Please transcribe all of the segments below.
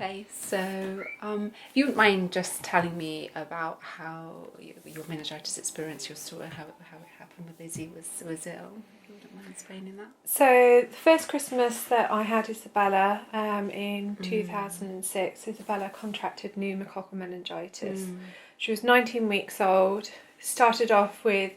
Okay, so if you wouldn't mind just telling me about how your meningitis experience, your story, how it happened with Izzy was ill. If you wouldn't mind explaining that. So the first Christmas that I had Isabella in 2006, Isabella contracted pneumococcal meningitis. She was 19 weeks old, started off with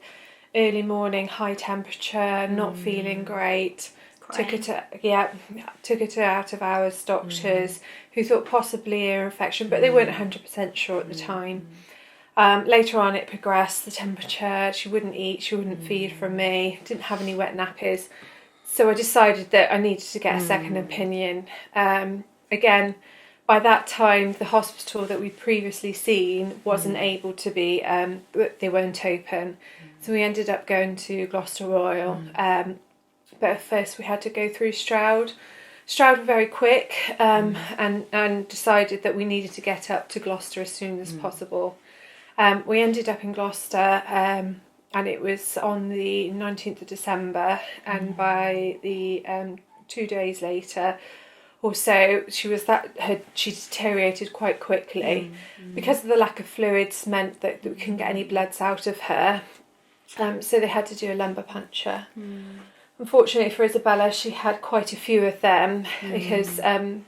early morning, high temperature, not feeling great. Took her to out of hours doctors who thought possibly ear infection, but they weren't 100% sure at the time. Later on it progressed, the temperature, she wouldn't eat, she wouldn't feed from me, didn't have any wet nappies. So I decided that I needed to get a second opinion. Again, by that time, the hospital that we'd previously seen wasn't able to be, they weren't open. So we ended up going to Gloucester Royal. But at first we had to go through Stroud. Stroud were very quick and decided that we needed to get up to Gloucester as soon as possible. We ended up in Gloucester and it was on the 19th of December, and by the 2 days later or so she deteriorated quite quickly. Because of the lack of fluids meant that we couldn't get any bloods out of her, so they had to do a lumbar puncture. Unfortunately for Isabella, she had quite a few of them because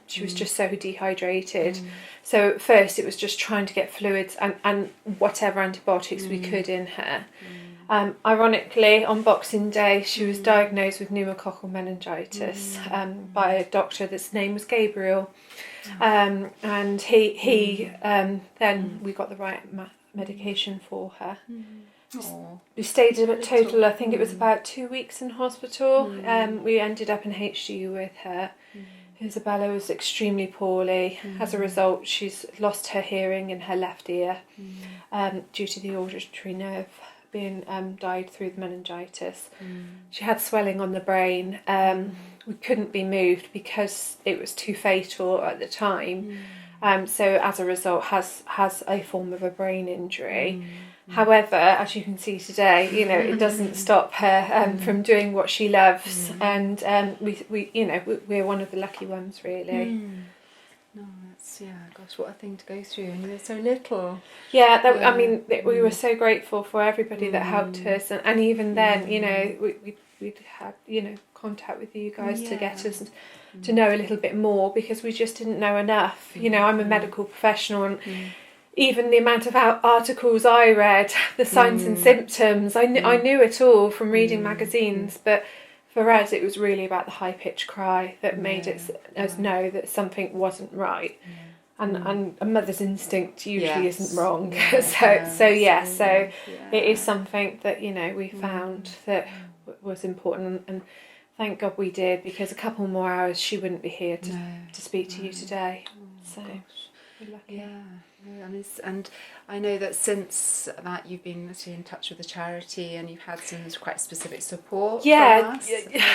she was just so dehydrated. So at first it was just trying to get fluids and whatever antibiotics we could in her. Ironically, on Boxing Day, she was diagnosed with pneumococcal meningitis by a doctor that's name was Gabriel. And he then we got the right medication for her. We stayed a total, I think it was about 2 weeks in hospital. We ended up in HDU with her. Isabella was extremely poorly. As a result, she's lost her hearing in her left ear due to the auditory nerve being died through the meningitis. She had swelling on the brain. We couldn't be moved because it was too fatal at the time. So as a result, has a form of a brain injury. However, as you can see today, it doesn't stop her from doing what she loves, and we're one of the lucky ones, really. No, gosh, what a thing to go through, and you were so little. I mean, we were so grateful for everybody that helped us, and even then, we'd had contact with you guys to get us to know a little bit more, because we just didn't know enough. I'm a medical professional, and even the amount of articles I read, the signs and symptoms, I knew it all from reading magazines, but for us it was really about the high-pitched cry that made us know that something wasn't right. And a mother's instinct usually isn't wrong. So it is something that we found that was important, and thank God we did, because a couple more hours she wouldn't be here to speak to you today. So we're lucky. And I know that since that you've been in touch with the charity and you've had some quite specific support from us.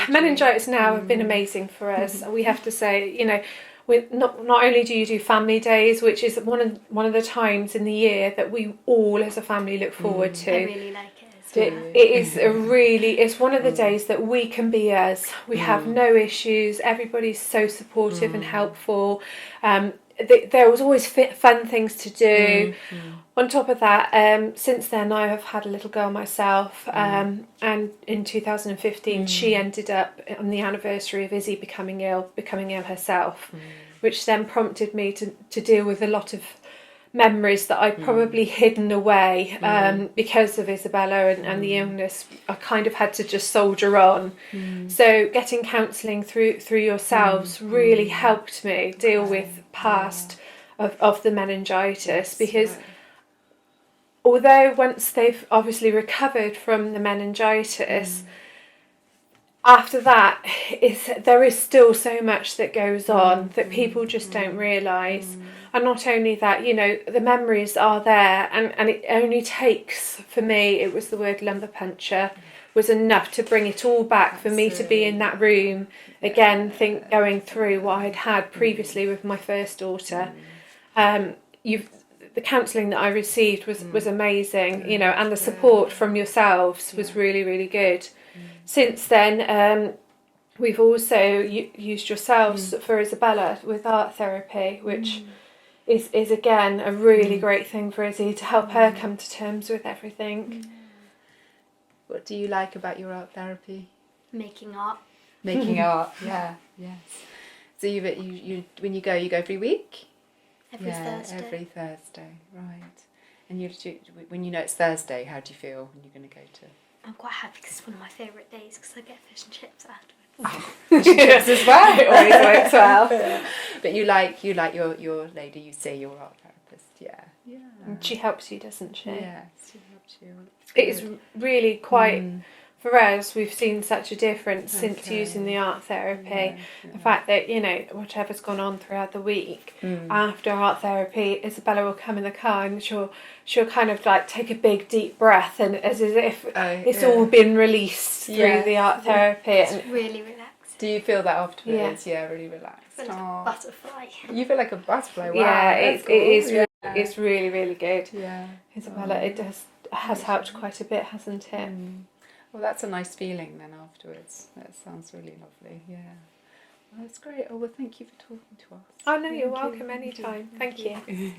Meningitis Now have been amazing for us. We have to say, not only do you do family days, which is one of the times in the year that we all as a family look forward to. I really like it. It's one of the days that we can be us. We have no issues. Everybody's so supportive and helpful. There was always fun things to do. On top of that, since then I have had a little girl myself, and in 2015 she ended up on the anniversary of Izzy becoming ill herself, which then prompted me to deal with a lot of memories that I'd probably hidden away because of Isabella and the illness. I kind of had to just soldier on. So getting counselling through yourselves really helped me deal with past of the meningitis, because although once they've obviously recovered from the meningitis, after that there is still so much that goes on that people just don't realise. And not only that, the memories are there, and it only takes, for me, it was the word lumbar puncture, was enough to bring it all back for me to be in that room again, going through what I'd had previously with my first daughter. The counselling that I received was amazing, and the support from yourselves was really, really good. Since then, we've also used yourselves for Isabella with art therapy, which is again a really great thing for Izzy to help her come to terms with everything. What do you like about your art therapy? Making art. Making art, yes. So you when you go every week? Every Thursday. Every Thursday, right. And when you know it's Thursday, how do you feel when you're going to go to? I'm quite happy because it's one of my favourite days because I get fish and chips afterwards. Fish and chips as well. It always works well. But you like your lady, you say your art therapist, yeah. And she helps you, doesn't she? Yes, she helps you. It's really quite, for us, we've seen such a difference since using the art therapy. Yeah. The fact that, whatever's gone on throughout the week, after art therapy, Isabella will come in the car and she'll kind of like take a big deep breath, and as if it's all been released through the art therapy. It's really relaxed. Do you feel that afterwards? Yeah, really relaxed. I feel like a butterfly. You feel like a butterfly. Wow, Yeah, it is. Yeah. It's really, really good. Yeah, Isabella, it has helped quite a bit, hasn't it? Well, that's a nice feeling then afterwards. That sounds really lovely. Yeah. Well, that's great. Oh, well, thank you for talking to us. Oh no, you're welcome anytime. Thank you.